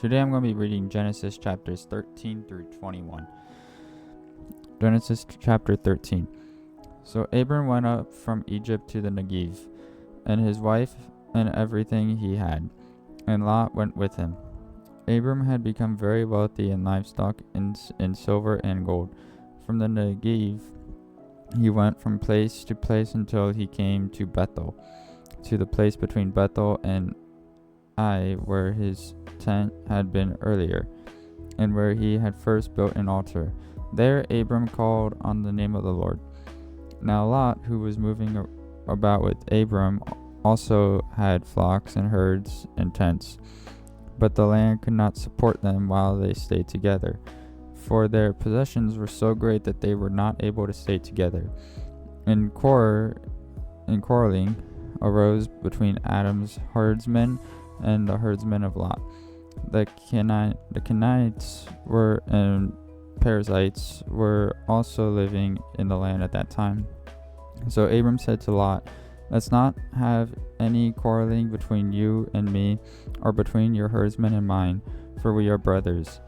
Today I'm going to be reading Genesis chapters 13 through 21. Genesis chapter 13. So Abram went up from Egypt to the Negev, and his wife and everything he had, and Lot went with him. Abram had become very wealthy in livestock, in silver and gold. From the Negev he went from place to place until he came to Bethel, to the place between Bethel and Ai, where his tent had been earlier, and where he had first built an altar. There Abram called on the name of the Lord. Now Lot, who was moving about with Abram, also had flocks and herds and tents, but the land could not support them while they stayed together, for their possessions were so great that they were not able to stay together. And quarreling arose between Adam's herdsmen and the herdsmen of Lot. The Canaanites and Perizzites were also living in the land at that time. So Abram said to Lot, "Let's not have any quarreling between you and me, or between your herdsmen and mine, for we are brothers.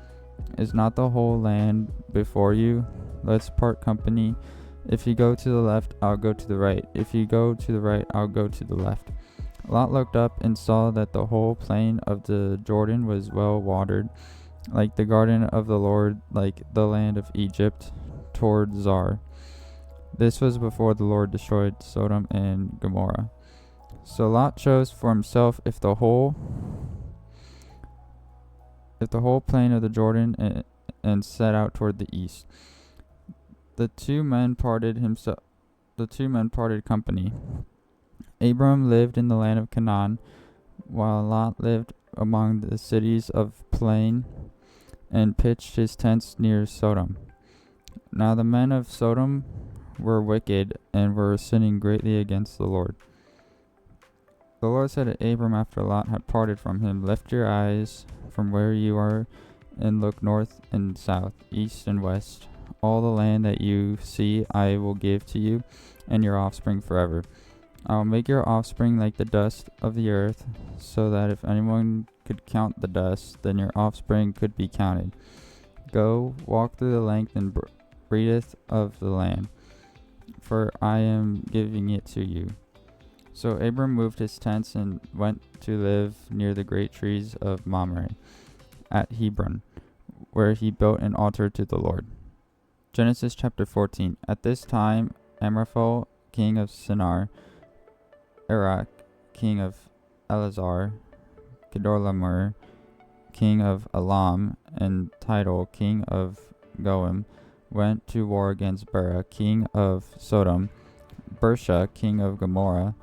Is not the whole land before you? Let's part company. If you go to the left, I'll go to the right. If you go to the right, I'll go to the left." Lot looked up and saw that the whole plain of the Jordan was well watered, like the garden of the Lord, like the land of Egypt, toward Zoar. This was before the Lord destroyed Sodom and Gomorrah. So Lot chose for himself if the whole plain of the Jordan, and set out toward the east. The two men parted company. Abram lived in the land of Canaan, while Lot lived among the cities of plain, and pitched his tents near Sodom. Now the men of Sodom were wicked, and were sinning greatly against the Lord. The Lord said to Abram after Lot had parted from him, "Lift your eyes from where you are, and look north and south, east and west. All the land that you see I will give to you and your offspring forever. I will make your offspring like the dust of the earth, so that if anyone could count the dust, then your offspring could be counted. Go, walk through the length and breadth of the land, for I am giving it to you." So Abram moved his tents and went to live near the great trees of Mamre, at Hebron, where he built an altar to the Lord. Genesis chapter 14. At this time, Amraphel, king of Shinar, Erech, king of Elazar, Kedorlaomer, king of Elam, and Tidal, king of Goim, went to war against Bera, king of Sodom, Bersha, king of Gomorrah,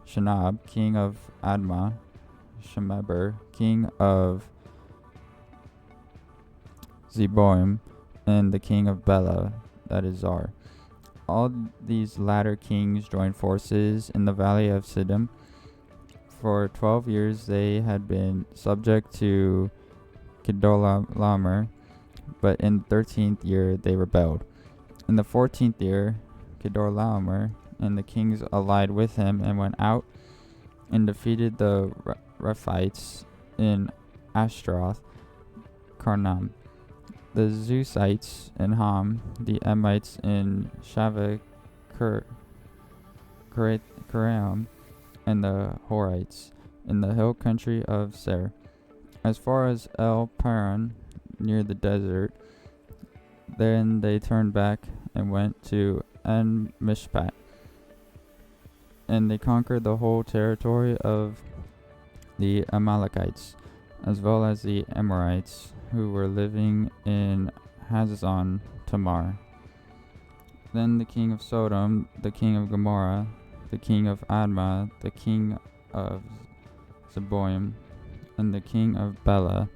Shinab, king of Admah, Shemeber, king of Zeboim, and the king of Bela, that is Zar. All these latter kings joined forces in the valley of Siddim. For 12 years they had been subject to Kedorlaomer, but in the 13th year they rebelled. In the 14th year, Kedorlaomer and the kings allied with him and went out and defeated the Rephites in Ashtaroth, Karnam, the Zeusites in Ham, the Emites in Shaveh Kiraim, and the Horites in the hill country of Seir, as far as El Paran, near the desert. Then they turned back and went to En Mishpat, and they conquered the whole territory of the Amalekites, as well as the Amorites, who were living in Hazazon Tamar. Then the king of Sodom, the king of Gomorrah, the king of Admah, the king of Zeboim, and the king of Bela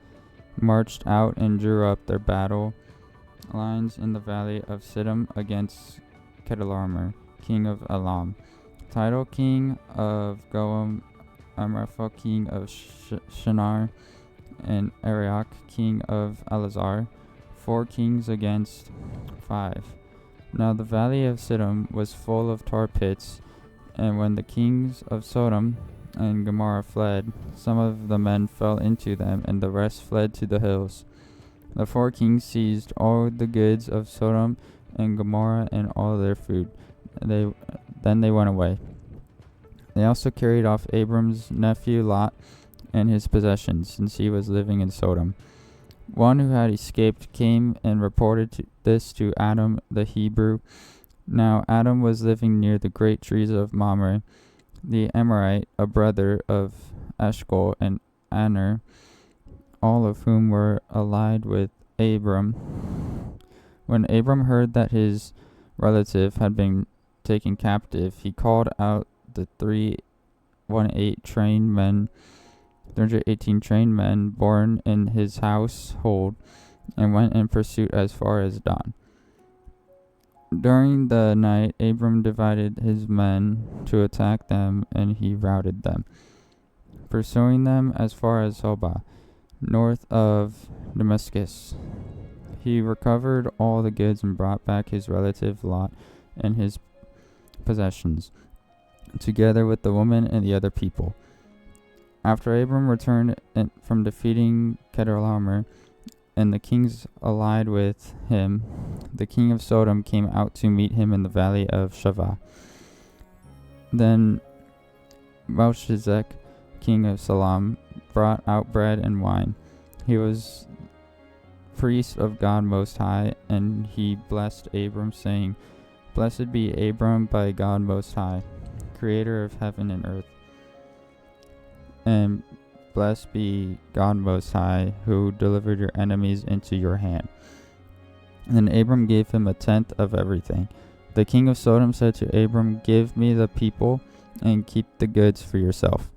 marched out and drew up their battle lines in the valley of Siddim against Kedorlaomer, king of Elam, Tidal, king of Goim, Amraphel, king of Shinar, and Erech, king of Elazar, 4 kings against 5. Now the valley of Siddim was full of tar pits, and when the kings of Sodom and Gomorrah fled. Some of the men fell into them, and the rest fled to the hills. The 4 kings seized all the goods of Sodom and Gomorrah and all their food. Then they went away. They also carried off Abram's nephew Lot and his possessions, since he was living in Sodom. One who had escaped came and reported this to Adam the Hebrew. Now Adam was living near the great trees of Mamre, the Amorite, a brother of Eshcol and Aner, all of whom were allied with Abram. When Abram heard that his relative had been taken captive, he called out the 318 trained men born in his household, and went in pursuit as far as Dan. During the night, Abram divided his men to attack them, and he routed them, pursuing them as far as Hobah, north of Damascus. He recovered all the goods and brought back his relative Lot and his possessions, together with the woman and the other people. After Abram returned from defeating Chedorlaomer and the kings allied with him, the king of Sodom came out to meet him in the valley of Shavah. Then Melchizedek, king of Salem, brought out bread and wine. He was priest of God Most High, and he blessed Abram, saying, "Blessed be Abram by God Most High, creator of heaven and earth. And blessed be God Most High, who delivered your enemies into your hand." And then Abram gave him a tenth of everything. The king of Sodom said to Abram, "Give me the people, and keep the goods for yourself."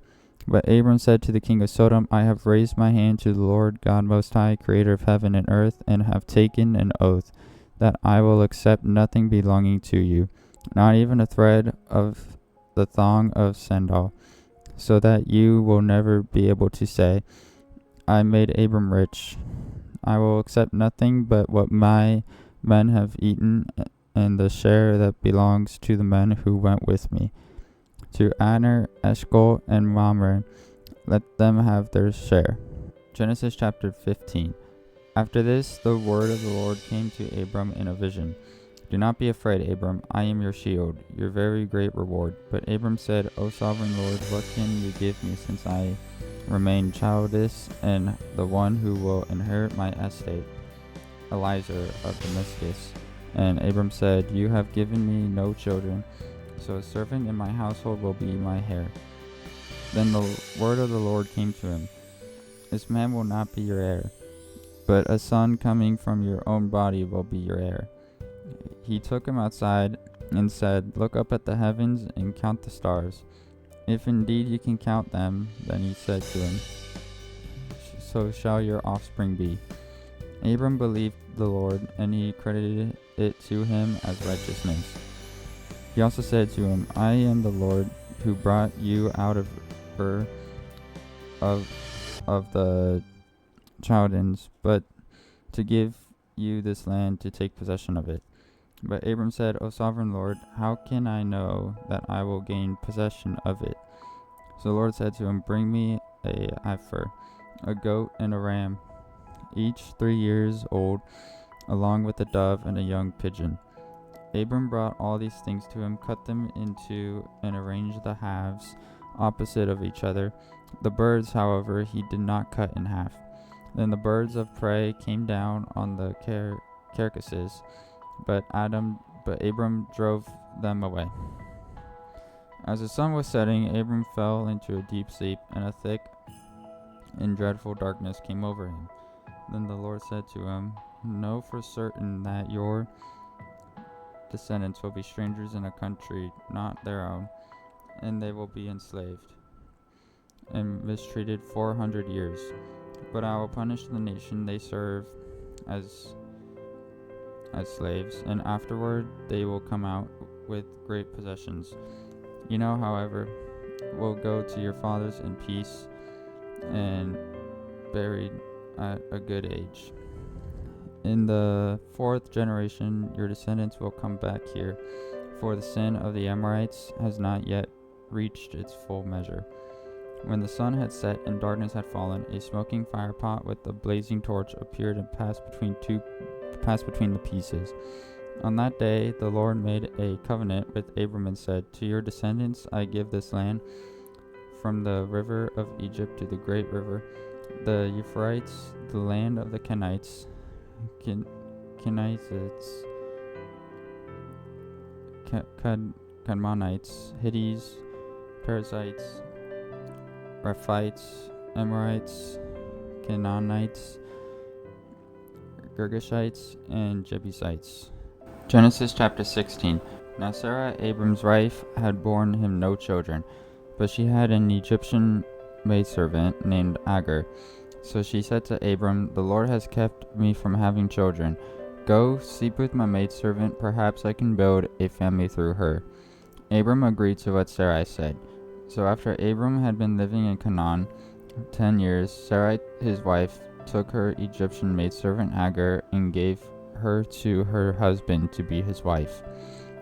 But Abram said to the king of Sodom, "I have raised my hand to the Lord God Most High, creator of heaven and earth, and have taken an oath that I will accept nothing belonging to you, not even a thread of the thong of sandal, so that you will never be able to say, 'I made Abram rich.' I will accept nothing but what my men have eaten, and the share that belongs to the men who went with me. To Aner, Eshcol, and Mamre, let them have their share." Genesis chapter 15. After this, the word of the Lord came to Abram in a vision. "Do not be afraid, Abram. I am your shield, your very great reward." But Abram said, "O sovereign Lord, what can you give me, since I remain childless, and the one who will inherit my estate, Eliezer of Damascus?" And Abram said, "You have given me no children, so a servant in my household will be my heir." Then the word of the Lord came to him, "This man will not be your heir, but a son coming from your own body will be your heir." He took him outside and said, "Look up at the heavens and count the stars. If indeed you can count them." Then he said to him, "So shall your offspring be." Abram believed the Lord, and he credited it to him as righteousness. He also said to him, "I am the Lord who brought you out of Ur of the Chaldeans, but to give you this land to take possession of it." But Abram said, "O sovereign Lord, how can I know that I will gain possession of it?" So the Lord said to him, "Bring me a heifer, a goat, and a ram, each 3 years old, along with a dove and a young pigeon." Abram brought all these things to him, cut them into, and arranged the halves opposite of each other. The birds, however, he did not cut in half. Then the birds of prey came down on the carcasses, but Abram drove them away. As the sun was setting, Abram fell into a deep sleep, and a thick and dreadful darkness came over him. Then the Lord said to him, "Know for certain that your descendants will be strangers in a country not their own, and they will be enslaved and mistreated 400 years. But I will punish the nation they serve as slaves, and afterward they will come out with great possessions. You know, however, will go to your fathers in peace and buried at a good age. In the 4th generation your descendants will come back here, for the sin of the Amorites has not yet reached its full measure." When the sun had set and darkness had fallen, a smoking firepot with a blazing torch appeared and passed between the pieces. On that day the Lord made a covenant with Abram and said, "To your descendants I give this land, from the river of Egypt to the great river, the Euphrates, the land of the Kenites, Kenizzites, Kadmonites, Hittites, Perizzites, Rephites, Amorites, Canaanites, Girgashites, and Jebusites." Genesis chapter 16. Now Sarah, Abram's wife, had borne him no children, but she had an Egyptian maidservant named Agar. So she said to Abram, "The Lord has kept me from having children. Go, sleep with my maidservant, perhaps I can build a family through her." Abram agreed to what Sarai said. So after Abram had been living in Canaan 10 years, Sarai his wife took her Egyptian maidservant Hagar and gave her to her husband to be his wife.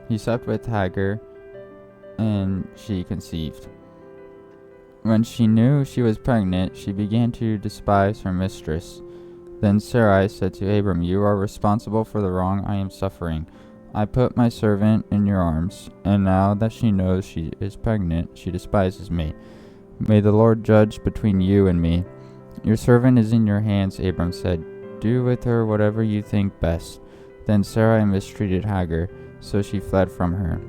He slept with Hagar, and she conceived. When she knew she was pregnant, she began to despise her mistress. Then Sarai said to Abram, "You are responsible for the wrong I am suffering. I put my servant in your arms, and now that she knows she is pregnant, she despises me. May the Lord judge between you and me." "Your servant is in your hands," Abram said. "Do with her whatever you think best." Then Sarai mistreated Hagar, so she fled from her.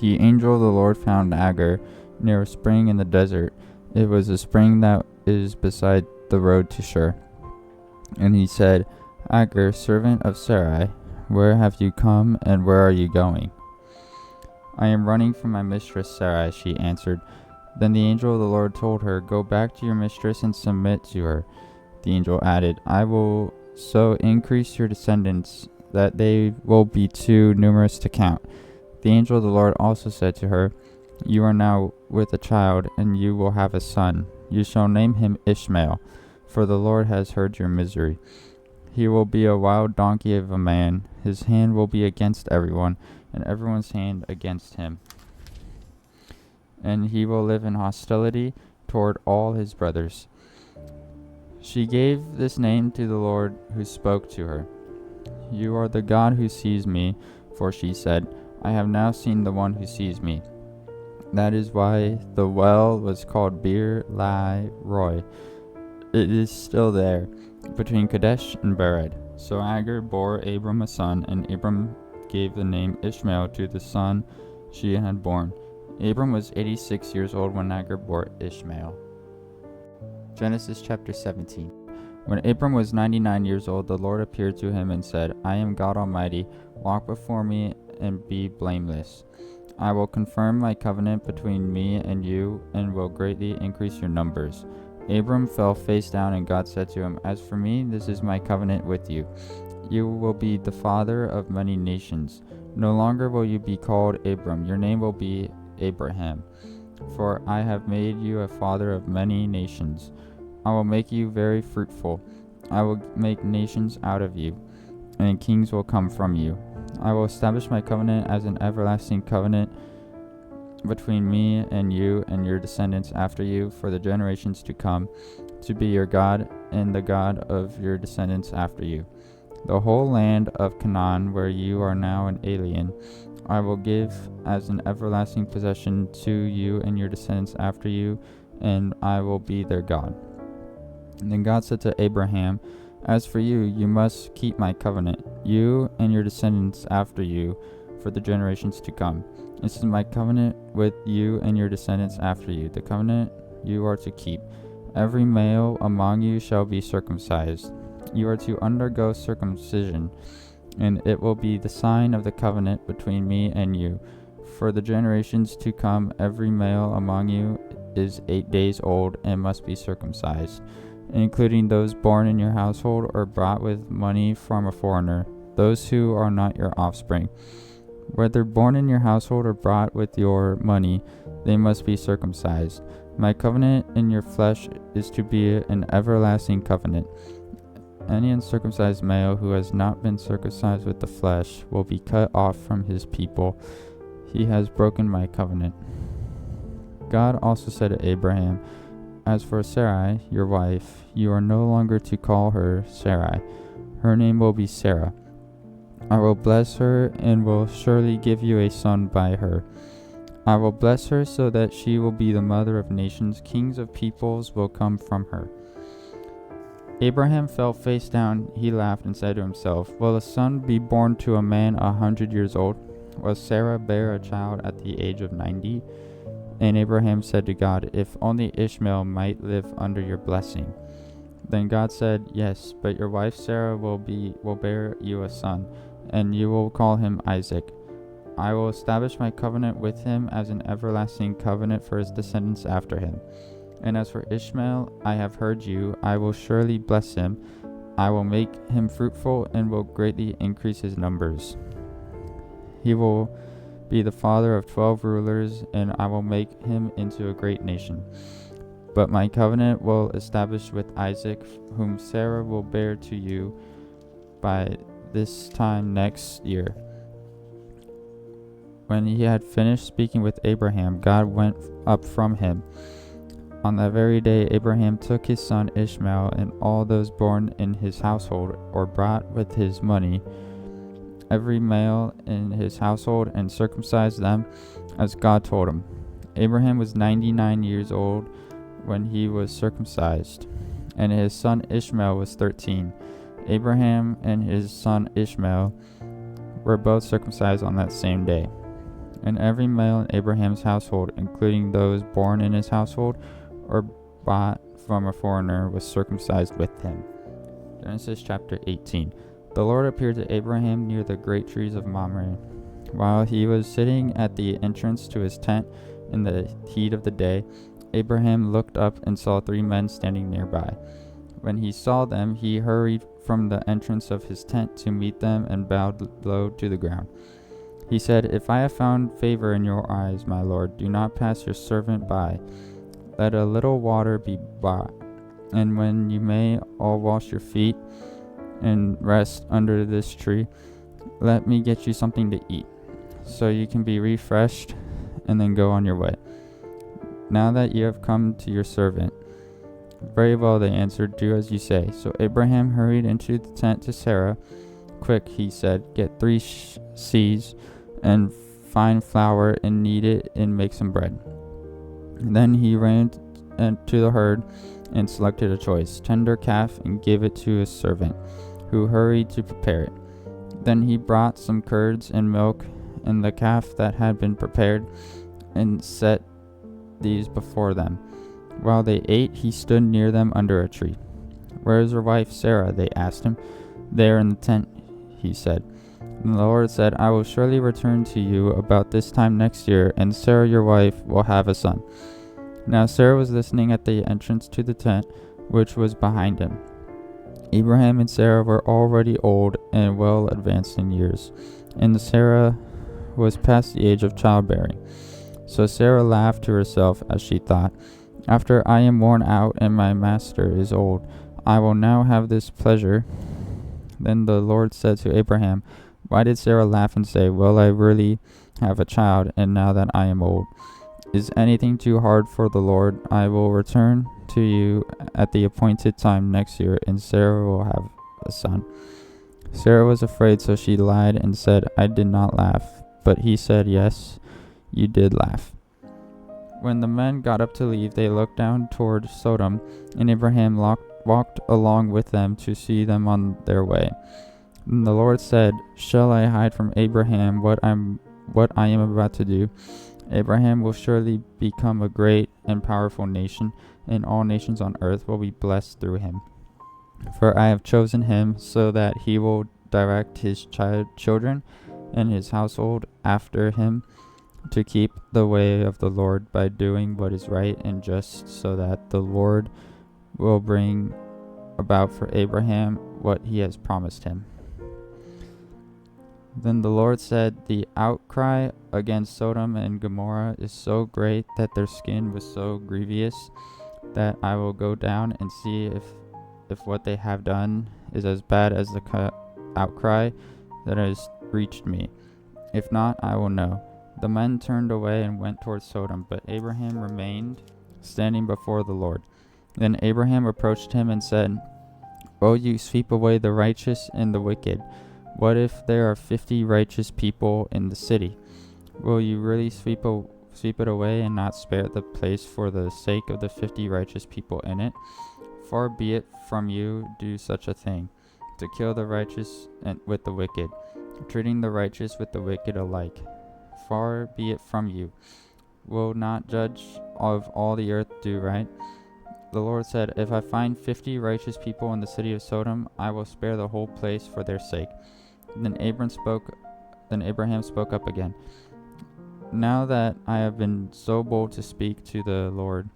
The angel of the Lord found Hagar near a spring in the desert. It was a spring that is beside the road to Shur. And he said, "Hagar, servant of Sarai, where have you come, and where are you going?" "I am running from my mistress Sarai," she answered. Then the angel of the Lord told her, "Go back to your mistress and submit to her." The angel added, "I will so increase your descendants that they will be too numerous to count." The angel of the Lord also said to her, "You are now with a child, and you will have a son. You shall name him Ishmael, for the Lord has heard your misery. He will be a wild donkey of a man. His hand will be against everyone, and everyone's hand against him. And he will live in hostility toward all his brothers." She gave this name to the Lord who spoke to her. "You are the God who sees me," for she said, "I have now seen the one who sees me." That is why the well was called Bir Lai Roy. It is still there, between Kadesh and Bered. So Hagar bore Abram a son, and Abram gave the name Ishmael to the son she had born. Abram was 86 years old when Hagar bore Ishmael. Genesis chapter 17. When Abram was 99 years old, the Lord appeared to him and said, "I am God Almighty. Walk before me and be blameless. I will confirm my covenant between me and you, and will greatly increase your numbers." Abram fell face down, and God said to him, "As for me, this is my covenant with you. You will be the father of many nations. No longer will you be called Abram. Your name will be Abraham. For I have made you a father of many nations. I will make you very fruitful. I will make nations out of you, and kings will come from you. I will establish my covenant as an everlasting covenant between me and you and your descendants after you for the generations to come, to be your God and the God of your descendants after you. The whole land of Canaan, where you are now an alien, I will give as an everlasting possession to you and your descendants after you, and I will be their God." And then God said to Abraham, "As for you, you must keep my covenant, you and your descendants after you, for the generations to come. This is my covenant with you and your descendants after you, the covenant you are to keep. Every male among you shall be circumcised. You are to undergo circumcision, and it will be the sign of the covenant between me and you. For the generations to come, every male among you is 8 days old and must be circumcised, including those born in your household or brought with money from a foreigner, those who are not your offspring. Whether born in your household or brought with your money, they must be circumcised. My covenant in your flesh is to be an everlasting covenant. Any uncircumcised male who has not been circumcised with the flesh will be cut off from his people. He has broken my covenant." God also said to Abraham, "As for Sarai, your wife, you are no longer to call her Sarai. Her name will be Sarah. I will bless her and will surely give you a son by her. I will bless her so that she will be the mother of nations. Kings of peoples will come from her." Abraham fell face down. He laughed and said to himself, "Will a son be born to a man 100 years old? Will Sarah bear a child at the age of 90? And Abraham said to God, "If only Ishmael might live under your blessing." Then God said, "Yes, but your wife Sarah will bear you a son, and you will call him Isaac. I will establish my covenant with him as an everlasting covenant for his descendants after him. And as for Ishmael, I have heard you. I will surely bless him. I will make him fruitful and will greatly increase his numbers. He will be the father of 12 rulers, and I will make him into a great nation. But my covenant will establish with Isaac, whom Sarah will bear to you by this time next year." When he had finished speaking with Abraham, God went up from him. On that very day, Abraham took his son Ishmael and all those born in his household or brought with his money, every male in his household, and circumcised them as God told him. Abraham was 99 years old when he was circumcised, and his son Ishmael was 13. Abraham and his son Ishmael were both circumcised on that same day. And every male in Abraham's household, including those born in his household or bought from a foreigner, was circumcised with him. Genesis chapter 18. The Lord appeared to Abraham near the great trees of Mamre, while he was sitting at the entrance to his tent in the heat of the day. Abraham looked up and saw 3 men standing nearby. When he saw them, he hurried from the entrance of his tent to meet them and bowed low to the ground. He said, "If I have found favor in your eyes, my lord, do not pass your servant by. Let a little water be brought, and when you may all wash your feet and rest under this tree, let me get you something to eat, so you can be refreshed and then go on your way. Now that you have come to your servant." "Very well," they answered, "do as you say." So Abraham hurried into the tent to Sarah. "Quick," he said, "get 3 seahs and fine flour and knead it and make some bread." Then he ran to the herd and selected a choice, tender calf and gave it to his servant, who hurried to prepare it. Then he brought some curds and milk and the calf that had been prepared and set these before them. While they ate, he stood near them under a tree. "Where is your wife Sarah?" they asked him. "There in the tent," he said. And the Lord said, "I will surely return to you about this time next year, and Sarah your wife will have a son." Now Sarah was listening at the entrance to the tent, which was behind him. Abraham and Sarah were already old and well advanced in years, and Sarah was past the age of childbearing. So Sarah laughed to herself as she thought, "After I am worn out and my master is old, I will now have this pleasure." Then the Lord said to Abraham, "Why did Sarah laugh and say, 'Will I really have a child, and now that I am old?' Is anything too hard for the Lord? I will return to you at the appointed time next year, and Sarah will have a son." Sarah was afraid, so she lied and said, "I did not laugh." But he said, "Yes, you did laugh." When the men got up to leave, they looked down toward Sodom, and Abraham walked along with them to see them on their way. And the Lord said, "Shall I hide from Abraham what I am about to do? Abraham will surely become a great and powerful nation, and all nations on earth will be blessed through him. For I have chosen him so that he will direct his children and his household after him to keep the way of the Lord by doing what is right and just, so that the Lord will bring about for Abraham what he has promised him." Then the Lord said, "The outcry against Sodom and Gomorrah is so great that their sin was so grievous that I will go down and see if what they have done is as bad as the outcry that has reached me. If not, I will know. The men turned away and went towards Sodom, but Abraham remained standing before the Lord. Then Abraham approached him and said, "Will you sweep away the righteous and the wicked? What if there are 50 righteous people in the city? Will you really sweep it away and not spare the place for the sake of the 50 righteous people in it? Far be it from you do such a thing, to kill the righteous with the wicked, treating the righteous with the wicked alike. Far be it from you. Will not judge of all the earth do right?" The Lord said, "If I find 50 righteous people in the city of Sodom, I will spare the whole place for their sake." Then Abraham spoke up again. "Now that I have been so bold to speak to the Lord,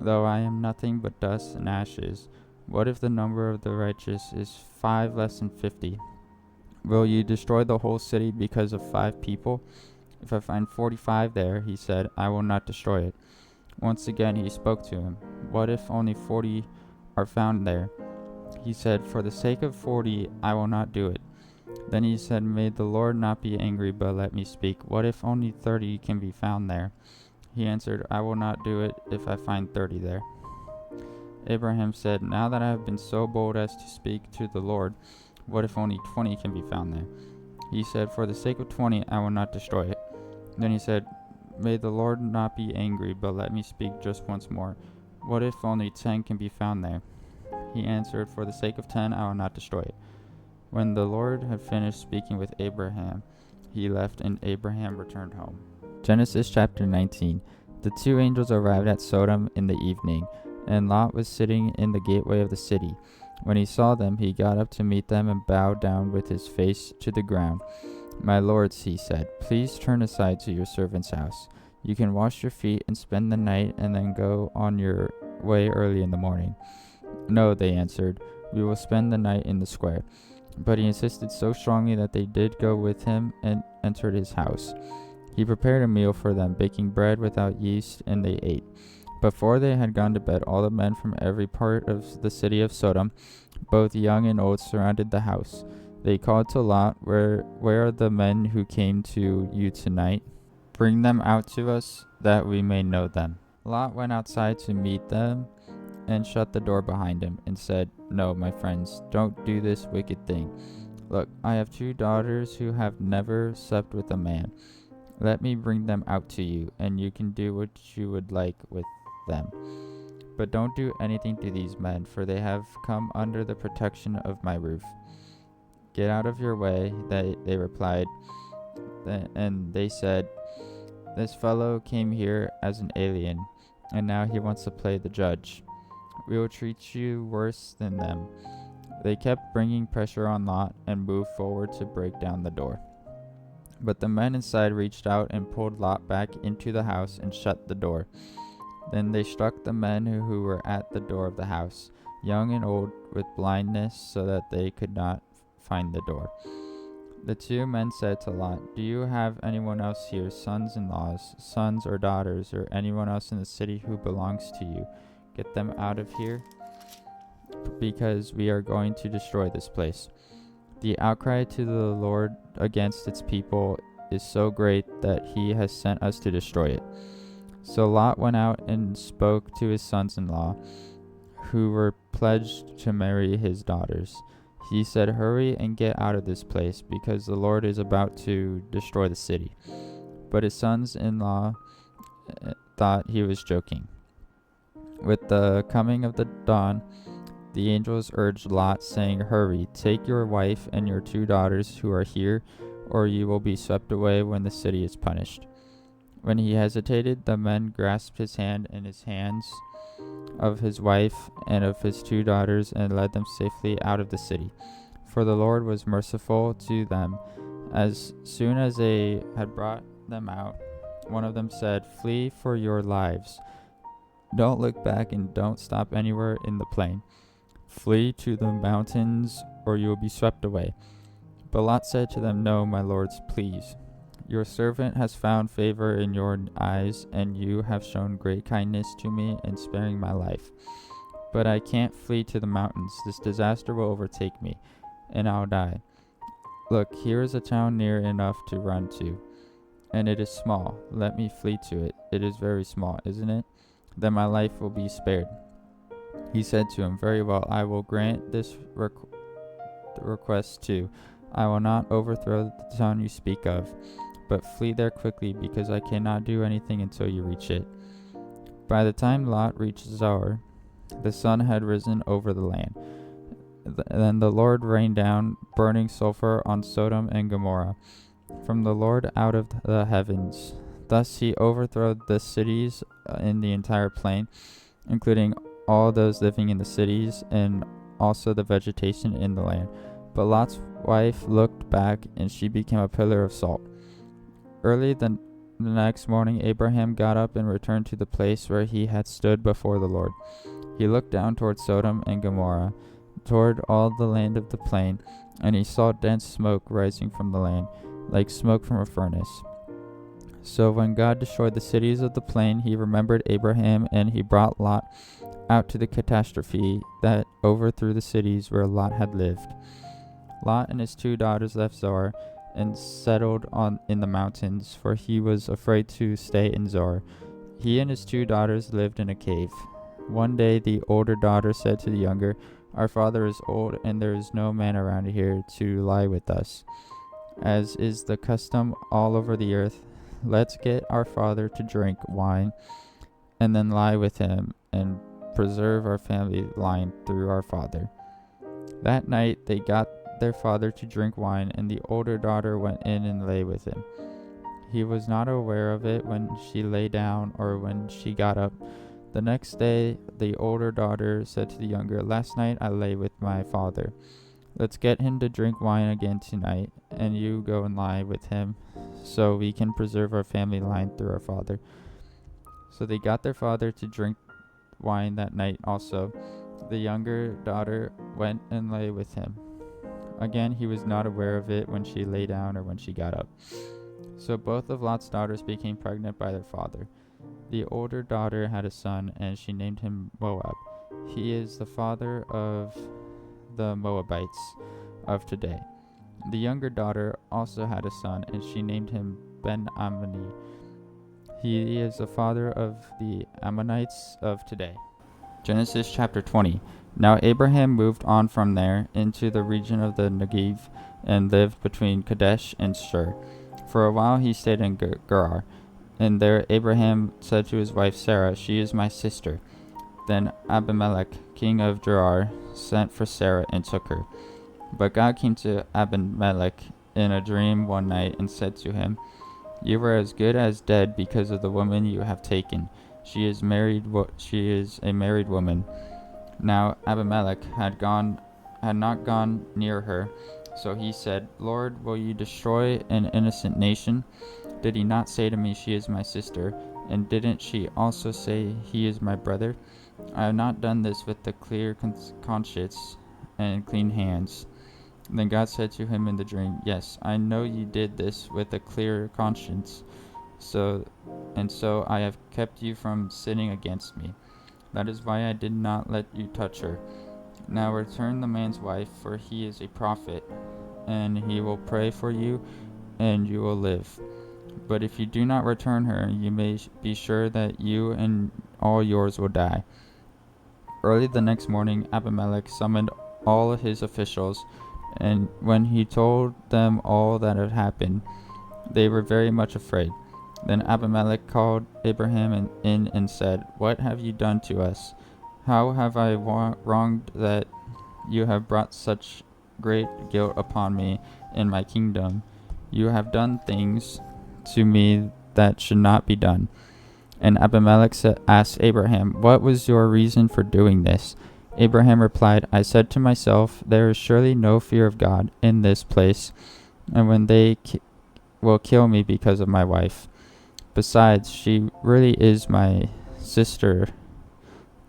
though I am nothing but dust and ashes, what if the number of the righteous is 5 less than 50? Will you destroy the whole city because of 5 people? If I find 45 there," he said, "I will not destroy it." Once again he spoke to him. "What if only 40 are found there?" He said, "For the sake of 40 I will not do it." Then he said, "May the Lord not be angry, but let me speak. What if only 30 can be found there?" He answered, "I will not do it if I find 30 there." Abraham said, "Now that I have been so bold as to speak to the Lord, what if only 20 can be found there?" He said, "For the sake of 20 I will not destroy it." Then he said, "May the Lord not be angry, but let me speak just once more. What if only 10 can be found there?" He answered, "For the sake of 10 I will not destroy it." When the Lord had finished speaking with Abraham, he left, and Abraham returned home. Genesis chapter 19. The 2 angels arrived at Sodom in the evening, and Lot was sitting in the gateway of the city. When he saw them, he got up to meet them and bowed down with his face to the ground. "My lords," he said, "please turn aside to your servant's house. You can wash your feet and spend the night and then go on your way early in the morning." "No," they answered, "we will spend the night in the square." But he insisted so strongly that they did go with him and entered his house. He prepared a meal for them, baking bread without yeast, and they ate. Before they had gone to bed, all the men from every part of the city of Sodom, both young and old, surrounded the house. They called to Lot, Where are the men who came to you tonight? Bring them out to us, that we may know them." Lot went outside to meet them and shut the door behind him, and said, "No, my friends, don't do this wicked thing. Look, I have 2 daughters who have never slept with a man. Let me bring them out to you, and you can do what you would like with them. But don't do anything to these men, for they have come under the protection of my roof." "Get out of your way," they replied. And they said, "This fellow came here as an alien, and now he wants to play the judge. We will treat you worse than them." They kept bringing pressure on Lot and moved forward to break down the door. But the men inside reached out and pulled Lot back into the house and shut the door. Then they struck the men who were at the door of the house, young and old, with blindness, so that they could not find the door. The 2 men said to Lot, "Do you have anyone else here, sons-in-laws, sons or daughters, or anyone else in the city who belongs to you? Get them out of here, because we are going to destroy this place." The outcry to the Lord against its people is so great that he has sent us to destroy it. So Lot went out and spoke to his sons-in-law, who were pledged to marry his daughters. He said, "Hurry and get out of this place, because the Lord is about to destroy the city." But his sons-in-law thought he was joking. With the coming of the dawn, the angels urged Lot, saying, "Hurry, take your wife and your 2 daughters who are here, or you will be swept away when the city is punished." When he hesitated, the men grasped his hand and his hands of his wife and of his 2 daughters and led them safely out of the city. For the Lord was merciful to them. As soon as they had brought them out, one of them said, "Flee for your lives. Don't look back and don't stop anywhere in the plain. Flee to the mountains, or you will be swept away." But Lot said to them, "No, my lords, please. Your servant has found favor in your eyes, and you have shown great kindness to me in sparing my life. But I can't flee to the mountains. This disaster will overtake me, and I'll die. Look, here is a town near enough to run to, and it is small. Let me flee to it. It is very small, isn't it? Then my life will be spared." He said to him, "Very well, I will grant this request too. I will not overthrow the town you speak of, but flee there quickly, because I cannot do anything until you reach it." By the time Lot reached Zoar, the sun had risen over the land. Then the Lord rained down burning sulfur on Sodom and Gomorrah from the Lord out of the heavens. Thus he overthrew the cities in the entire plain, including all those living in the cities and also the vegetation in the land. But Lot's wife looked back, and she became a pillar of salt. Early the next morning, Abraham got up and returned to the place where he had stood before the Lord. He looked down toward Sodom and Gomorrah, toward all the land of the plain, and he saw dense smoke rising from the land, like smoke from a furnace. So when God destroyed the cities of the plain, he remembered Abraham, and he brought Lot out to the catastrophe that overthrew the cities where Lot had lived. Lot and his 2 daughters left Zoar and settled in the mountains, for he was afraid to stay in Zoar. He and his 2 daughters lived in a cave. One day the older daughter said to the younger, "Our father is old, and there is no man around here to lie with us. As is the custom all over the earth, let's get our father to drink wine and then lie with him and preserve our family line through our father." That night they got their father to drink wine, and the older daughter went in and lay with him. He was not aware of it when she lay down or when she got up. The next day the older daughter said to the younger, "Last night I lay with my father. Let's get him to drink wine again tonight, and you go and lie with him, so we can preserve our family line through our father." So they got their father to drink wine that night also. The younger daughter went and lay with him. Again, he was not aware of it when she lay down or when she got up. So both of Lot's daughters became pregnant by their father. The older daughter had a son, and she named him Moab. He is the father of the Moabites of today. The younger daughter also had a son, and she named him Ben-Ammi. He is the father of the Ammonites of today. Genesis chapter 20. Now Abraham moved on from there into the region of the Negev and lived between Kadesh and Shur. For a while he stayed in Gerar, and there Abraham said to his wife Sarah, "She is my sister." Then Abimelech, king of Gerar, sent for Sarah and took her. But God came to Abimelech in a dream one night and said to him, "You are as good as dead because of the woman you have taken. She is a married woman." Now Abimelech had not gone near her, so he said, "Lord, will you destroy an innocent nation? Did he not say to me, 'She is my sister'? And didn't she also say, 'He is my brother'? I have not done this with a clear conscience and clean hands." Then God said to him in the dream, "Yes, I know you did this with a clear conscience, so I have kept you from sinning against me. That is why I did not let you touch her. Now return the man's wife, for he is a prophet, and he will pray for you, and you will live. But if you do not return her, you may be sure that you and all yours will die." Early the next morning, Abimelech summoned all his officials, and when he told them all that had happened, they were very much afraid. Then Abimelech called Abraham in and said, "What have you done to us? How have I wronged that you have brought such great guilt upon me and my kingdom? You have done things to me that should not be done." And Abimelech asked Abraham, "What was your reason for doing this?" Abraham replied, "I said to myself, there is surely no fear of God in this place, and when they will kill me because of my wife. Besides, she really is my sister,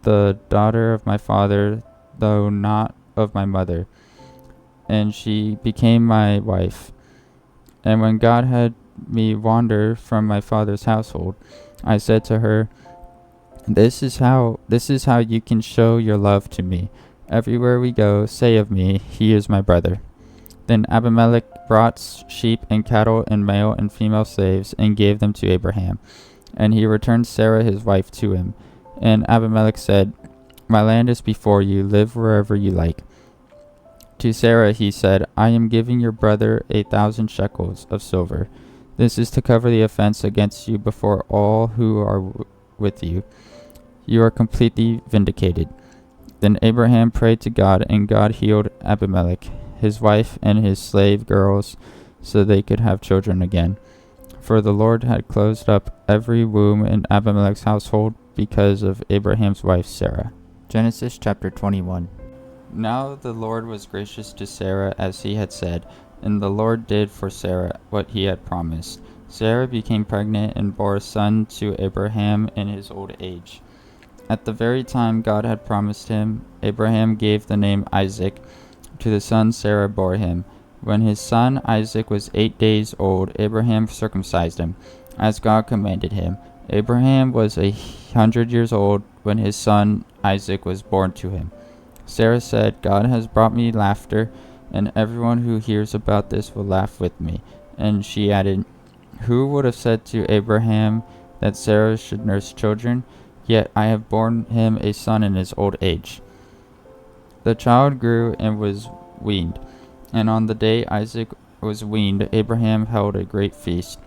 the daughter of my father, though not of my mother, and she became my wife. And when God had me wander from my father's household, I said to her, This is how you can show your love to me. Everywhere we go, say of me, 'He is my brother.'" Then Abimelech brought sheep and cattle and male and female slaves and gave them to Abraham. And he returned Sarah his wife to him. And Abimelech said, "My land is before you, live wherever you like." To Sarah he said, "I am giving your brother 1,000 shekels of silver. This is to cover the offense against you before all who are with you. You are completely vindicated." Then Abraham prayed to God, and God healed Abimelech, his wife, and his slave girls, so they could have children again. For the Lord had closed up every womb in Abimelech's household because of Abraham's wife Sarah. Genesis chapter 21. Now the Lord was gracious to Sarah as he had said, and the Lord did for Sarah what he had promised. Sarah became pregnant and bore a son to Abraham in his old age. At the very time God had promised him, Abraham gave the name Isaac to the son Sarah bore him. When his son Isaac was 8 days old, Abraham circumcised him, as God commanded him. Abraham was 100 years old when his son Isaac was born to him. Sarah said, "God has brought me laughter, and everyone who hears about this will laugh with me." And she added, "Who would have said to Abraham that Sarah should nurse children? Yet I have borne him a son in his old age." The child grew and was weaned, and on the day Isaac was weaned, Abraham held a great feast.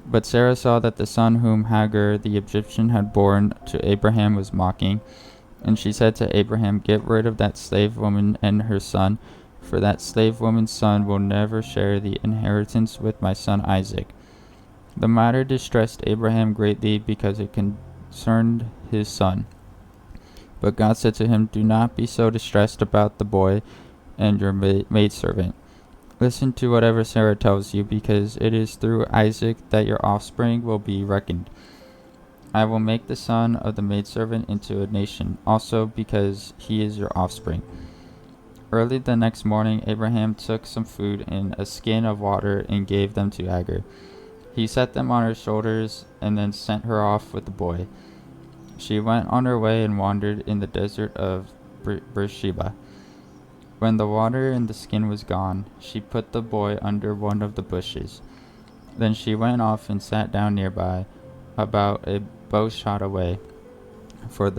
But Sarah saw that the son whom Hagar the Egyptian had borne to Abraham was mocking, and she said to Abraham, "Get rid of that slave woman and her son, for that slave woman's son will never share the inheritance with my son Isaac." The matter distressed Abraham greatly because it concerned his son. But God said to him, "Do not be so distressed about the boy and your maidservant. Listen to whatever Sarah tells you, because it is through Isaac that your offspring will be reckoned. I will make the son of the maidservant into a nation, also because he is your offspring." Early the next morning, Abraham took some food and a skin of water and gave them to Hagar. He set them on her shoulders and then sent her off with the boy. She went on her way and wandered in the desert of Beersheba. When the water in the skin was gone, she put the boy under one of the bushes. Then she went off and sat down nearby, about a bow shot away, for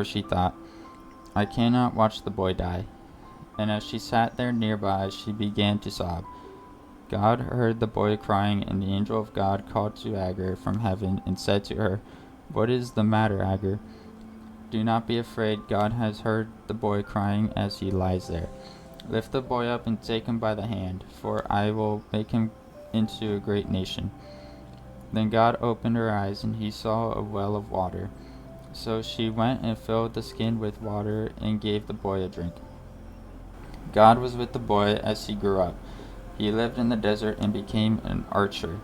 she thought, "I cannot watch the boy die." And as she sat there nearby, she began to sob. God heard the boy crying, and the angel of God called to Hagar from heaven and said to her, "What is the matter, Hagar? Do not be afraid. God has heard the boy crying as he lies there. Lift the boy up and take him by the hand, for I will make him into a great nation." Then God opened her eyes, and he saw a well of water. So she went and filled the skin with water and gave the boy a drink. God was with the boy as he grew up. He lived in the desert and became an archer.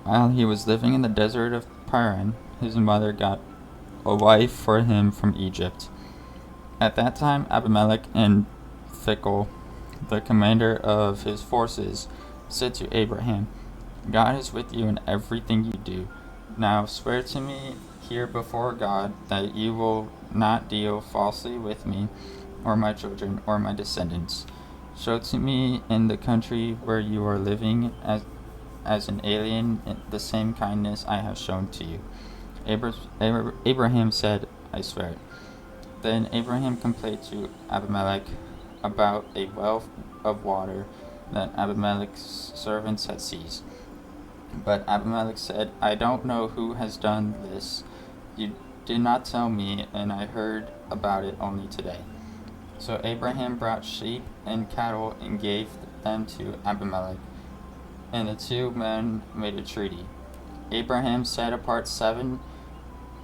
While he was living in the desert of Paran, his mother got a wife for him from Egypt. At that time, Abimelech and Phicol, the commander of his forces, said to Abraham, "God is with you in everything you do. Now swear to me here before God that you will not deal falsely with me or my children or my descendants. Show to me in the country where you are living as an alien the same kindness I have shown to you." Abraham said, "I swear." Then Abraham complained to Abimelech about a well of water that Abimelech's servants had seized. But Abimelech said, "I don't know who has done this. You did not tell me, and I heard about it only today." So Abraham brought sheep and cattle and gave them to Abimelech, and the two men made a treaty. Abraham set apart 7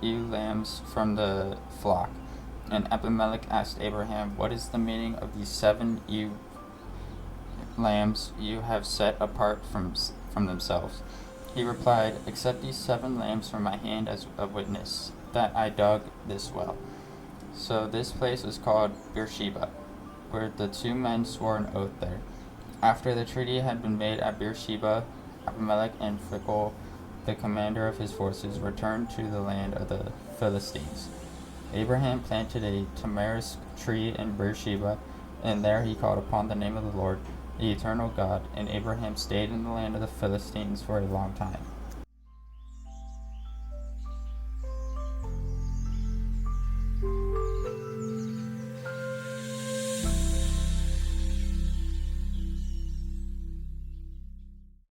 ewe lambs from the flock, and Abimelech asked Abraham, "What is the meaning of these 7 ewe lambs you have set apart from themselves?" He replied, "Accept these 7 lambs from my hand as a witness that I dug this well." So this place was called Beersheba, where the 2 men swore an oath there. After the treaty had been made at Beersheba, Abimelech and Phicol, the commander of his forces, returned to the land of the Philistines. Abraham planted a tamarisk tree in Beersheba, and there he called upon the name of the Lord, the eternal God, and Abraham stayed in the land of the Philistines for a long time.